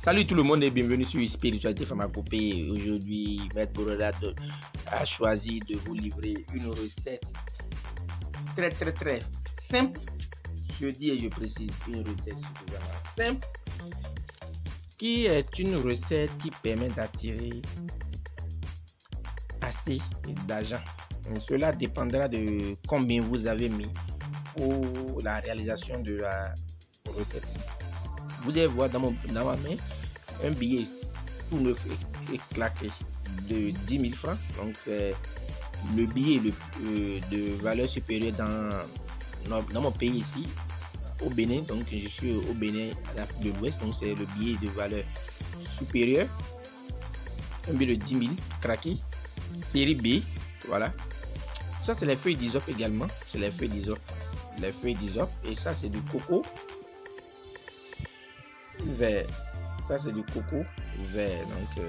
Salut tout le monde et bienvenue sur Spiritualité Pharmacopée. Aujourd'hui, Maître Borodat a choisi de vous livrer une recette très simple. Je dis et je précise, une recette suffisamment simple qui est une recette qui permet d'attirer assez d'argent. Cela dépendra de combien vous avez mis pour la réalisation de la recette. Vous devez voir dans ma main un billet tout neuf et claqué de 10 000 francs. Donc, le billet de valeur supérieure dans mon pays ici, au Bénin. Donc, je suis au Bénin, à l'Afrique de l'Ouest. Donc, c'est le billet de valeur supérieure. Un billet de 10 000 craqué, série B. Voilà. Ça, c'est les feuilles d'hysope également. C'est les feuilles d'hysope. Les feuilles d'hysope. Et ça, c'est du coco vert. Ça, c'est du coco vert. Donc,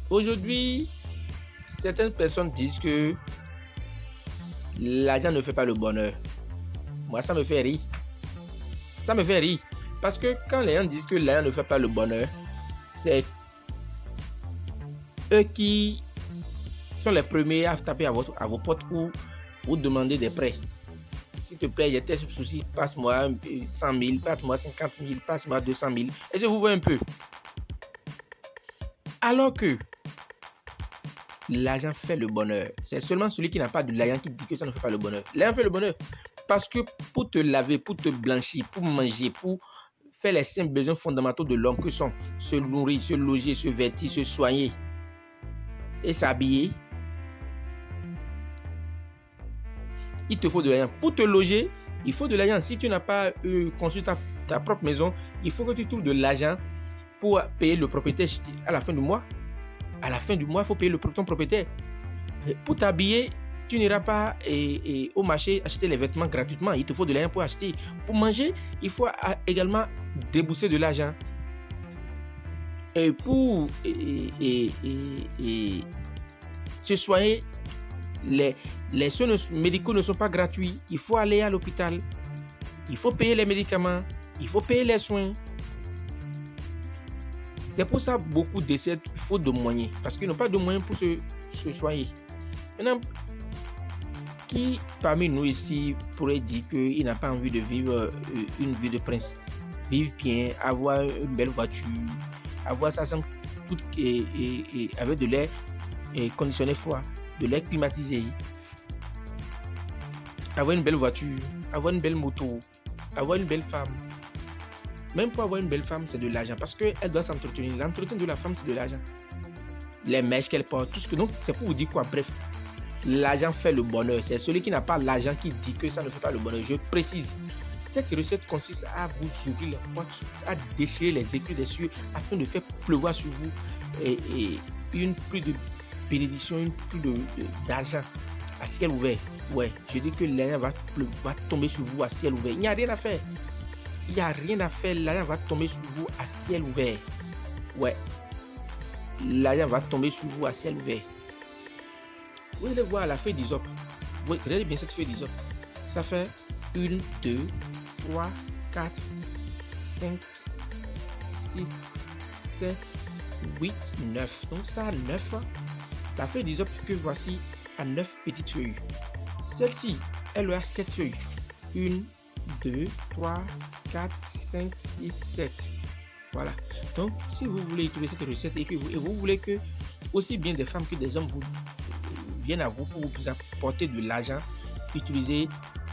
aujourd'hui, certaines personnes disent que l'argent ne fait pas le bonheur. Moi, ça me fait rire. Ça me fait rire. Parce que quand les gens disent que l'argent ne fait pas le bonheur, c'est eux qui sont les premiers à taper à vos portes ou vous demander des prêts. S'il te plaît, j'ai tel souci, passe-moi 100 000, passe-moi 50 000, passe-moi 200 000. Est-ce que vous voyez un peu? Alors que l'argent fait le bonheur. C'est seulement celui qui n'a pas de l'argent qui dit que ça ne fait pas le bonheur. L'argent fait le bonheur. Parce que pour te laver, pour te blanchir, pour manger, pour faire les simples besoins fondamentaux de l'homme que sont se nourrir, se loger, se vêtir, se soigner et s'habiller, il te faut de l'argent. Pour te loger, il faut de l'argent. Si tu n'as pas construit ta propre maison, il faut que tu trouves de l'argent pour payer le propriétaire à la fin du mois. À la fin du mois, il faut payer ton propriétaire. Pour t'habiller, tu n'iras pas au marché acheter les vêtements gratuitement. Il te faut de l'argent pour acheter. Pour manger, il faut également débourser de l'argent. Et pour se soigner, les soins médicaux ne sont pas gratuits. Il faut aller à l'hôpital. Il faut payer les médicaments. Il faut payer les soins. C'est pour ça que beaucoup décèdent faute de moyens. Parce qu'ils n'ont pas de moyens pour se soigner. Maintenant, qui parmi nous ici pourrait dire qu'il n'a pas envie de vivre une vie de prince? Vivre bien, avoir une belle voiture, avoir ça sans tout avec de l'air conditionné froid, de l'air climatisé, avoir une belle voiture, avoir une belle moto, avoir une belle femme. Même pour avoir une belle femme, c'est de l'argent parce qu'elle doit s'entretenir. L'entretien de la femme, c'est de l'argent. Les mèches qu'elle porte, tout ce que. Donc, c'est pour vous dire quoi? Bref, l'argent fait le bonheur. C'est celui qui n'a pas l'argent qui dit que ça ne fait pas le bonheur. Je précise. Cette recette consiste à vous ouvrir les portes, à déchirer les écrits des cieux afin de faire pleuvoir sur vous et une pluie de bénédiction, une pluie d'argent à ciel ouvert. Ouais, je dis que l'argent va tomber sur vous à ciel ouvert. Il n'y a rien à faire. Il n'y a rien à faire. L'argent va tomber sur vous à ciel ouvert. Ouais. L'argent va tomber sur vous à ciel ouvert. Vous allez voir la feuille d'hysope. Regardez bien cette feuille d'hysope. Ça fait 1, 2, 3, 4, 5, 6, 7, 8, 9. Donc ça a 9. La feuille d'hysope que voici a 9 petites feuilles. Celle-ci, elle a 7 feuilles. 1, 2, 3, 4, 5, 6, 7. Voilà. Donc, si vous voulez utiliser cette recette et que vous voulez que aussi bien des femmes que des hommes viennent à vous pour vous apporter de l'argent, utilisez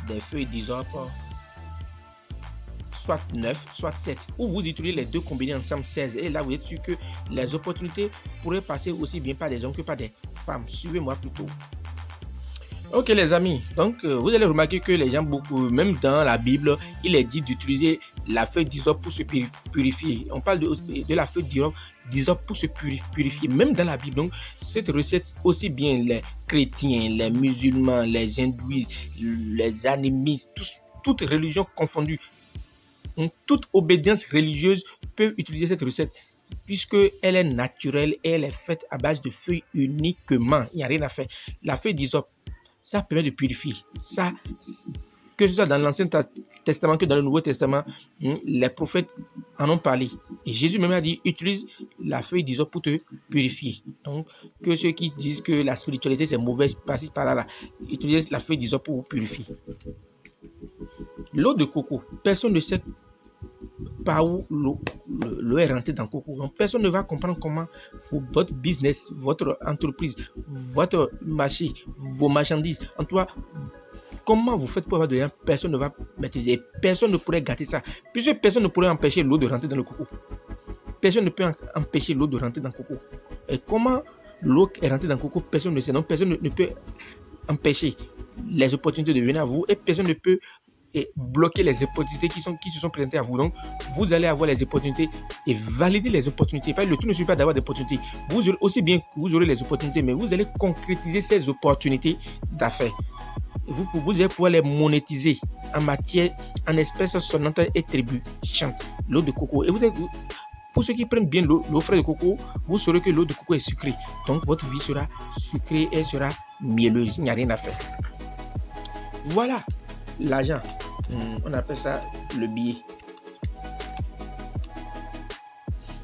des feuilles d'hysope, soit 9, soit 7. Ou vous utilisez les deux combinés ensemble, 16. Et là, vous êtes sûr que les opportunités pourraient passer aussi bien par des hommes que par des femmes. Suivez-moi plutôt. Ok les amis, donc vous allez remarquer que les gens, même dans la Bible, il est dit d'utiliser la feuille d'hysope pour se purifier. On parle de la feuille d'hysope pour se purifier, même dans la Bible. Donc cette recette, aussi bien les chrétiens, les musulmans, les hindouistes, les animistes, toutes religions confondues, toute obédience religieuse peut utiliser cette recette puisque elle est naturelle et elle est faite à base de feuilles uniquement. Il n'y a rien à faire. La feuille d'hysope, ça permet de purifier. Ça, que ce soit dans l'Ancien Testament que dans le Nouveau Testament, les prophètes en ont parlé. Et Jésus même a dit, utilise la feuille d'hysope pour te purifier. Donc, que ceux qui disent que la spiritualité c'est mauvais, par-ci, par-là, utilise la feuille d'hysope pour vous purifier. L'eau de coco, personne ne sait par où l'eau est rentrée dans le coco. Donc, personne ne va comprendre comment votre business, votre entreprise, votre marché, vos marchandises, en tout cas, comment vous faites pour avoir de rien, personne ne va maîtriser. Personne ne pourrait gâter ça. Puisque personne ne pourrait empêcher l'eau de rentrer dans le coco. Personne ne peut empêcher l'eau de rentrer dans le coco. Et comment l'eau est rentrée dans le coco, personne ne sait. Donc, personne ne peut empêcher les opportunités de venir à vous et personne ne peut bloquer les opportunités qui se sont présentées à vous. Donc, vous allez avoir les opportunités et valider les opportunités. Le tout ne suffit pas d'avoir des opportunités. Vous aurez aussi bien que vous aurez les opportunités, mais vous allez concrétiser ces opportunités d'affaires. Vous allez pouvoir les monétiser en matière, en espèces sonnantes et trébuchantes. L'eau de coco. Et pour ceux qui prennent bien l'eau frais de coco, vous saurez que l'eau de coco est sucrée. Donc, votre vie sera sucrée et sera mielleuse. Il n'y a rien à faire. Voilà l'argent. On appelle ça le billet.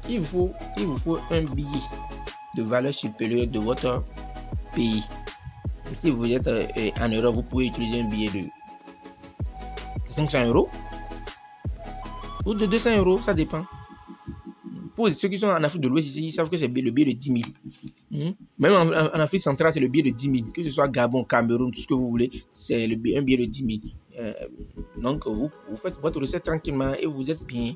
Il vous faut un billet de valeur supérieure de votre pays. Si vous êtes en Europe, vous pouvez utiliser un billet de 500 euros ou de 200 euros, ça dépend. Pour ceux qui sont en Afrique de l'Ouest ici, ils savent que c'est le billet de 10 000. Même en Afrique centrale, c'est le billet de 10 000. Que ce soit Gabon, Cameroun, tout ce que vous voulez, c'est un billet de 10 000. Donc, vous faites votre recette tranquillement et vous êtes bien.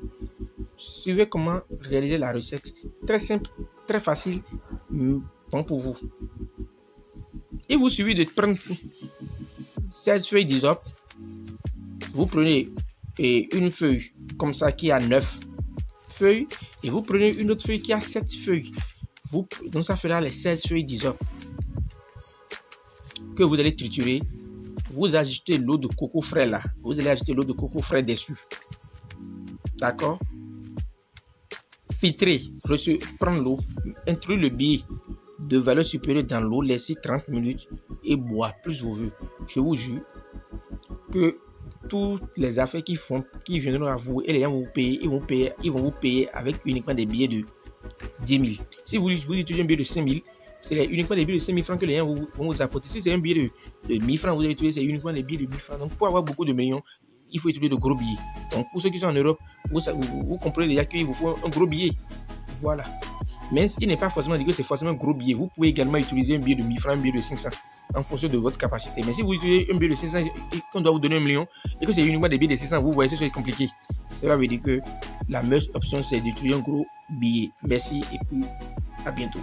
Suivez comment réaliser la recette. Très simple, très facile, bon pour vous. Il vous suffit de prendre 16 feuilles d'hysope. Vous prenez une feuille comme ça qui a 9 feuilles et vous prenez une autre feuille qui a 7 feuilles. Donc ça fera les 16 feuilles d'hysope que vous allez triturer. Vous ajoutez l'eau de coco frais là. Vous allez ajouter l'eau de coco frais dessus. D'accord? Filtrer, prendre l'eau, introduire le billet de valeur supérieure dans l'eau, laissez 30 minutes et boire plus vous voulez. Je vous jure que toutes les affaires qui viendront à vous et les gens vont vous payer, ils vont vous payer avec uniquement des billets de 10 000. Si vous utilisez un billet de 5 000, c'est uniquement des billets de 5 000 francs que les gens vont vous apporter. Si c'est un billet de 1 000 francs, vous allez utiliser, c'est uniquement des billets de 1 000 francs. Donc pour avoir beaucoup de millions, il faut utiliser de gros billets. Donc pour ceux qui sont en Europe, vous comprenez déjà qu'il vous faut un gros billet. Voilà. Mais il n'est pas forcément dit que c'est forcément un gros billet. Vous pouvez également utiliser un billet de 1 000 francs, un billet de 500 en fonction de votre capacité. Mais si vous utilisez un billet de 500 et qu'on doit vous donner 1 million et que c'est uniquement des billets de 600, vous voyez, c'est compliqué. Cela veut dire que la meilleure option, c'est d'utiliser un gros billet. Merci et puis à bientôt.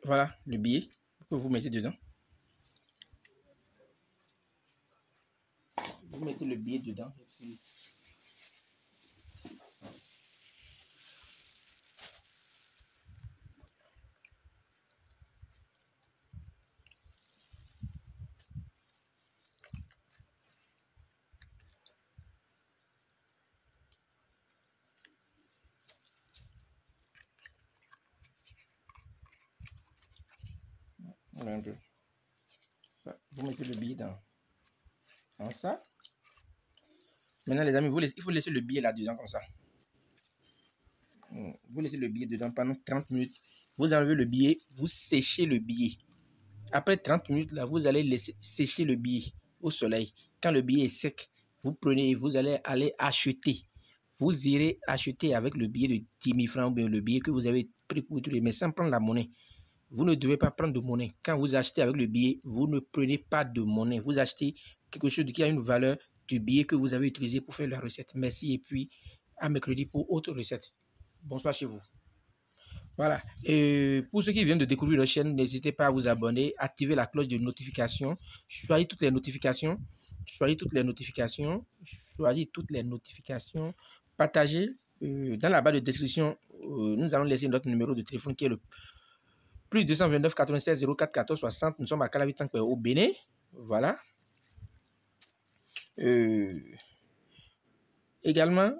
Voilà le billet que vous mettez dedans. Vous mettez le billet dedans. Et puis... Voilà un peu. Ça, vous mettez le billet dans Comme ça. Maintenant, les amis, il faut laisser le billet là-dedans comme ça. Vous laissez le billet dedans pendant 30 minutes. Vous enlevez le billet, vous séchez le billet. Après 30 minutes, là, vous allez laisser sécher le billet au soleil. Quand le billet est sec, vous prenez et vous allez aller acheter. Vous irez acheter avec le billet de 10 000 francs ou bien le billet que vous avez pris pour tout, mais sans prendre la monnaie. Vous ne devez pas prendre de monnaie. Quand vous achetez avec le billet, vous ne prenez pas de monnaie. Vous achetez quelque chose qui a une valeur du billet que vous avez utilisé pour faire la recette. Merci et puis à mercredi pour autre recette. Bonsoir chez vous. Voilà. Et pour ceux qui viennent de découvrir la chaîne, n'hésitez pas à vous abonner, activer la cloche de notification, choisir toutes les notifications, partagez. Dans la barre de description, nous allons laisser notre numéro de téléphone qui est le plus 229 96 04 14 60. Nous sommes à Calavitan au Bénin. Voilà. Également,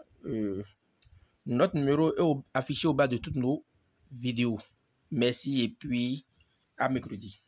notre numéro est affiché au bas de toutes nos vidéos. Merci et puis à mercredi.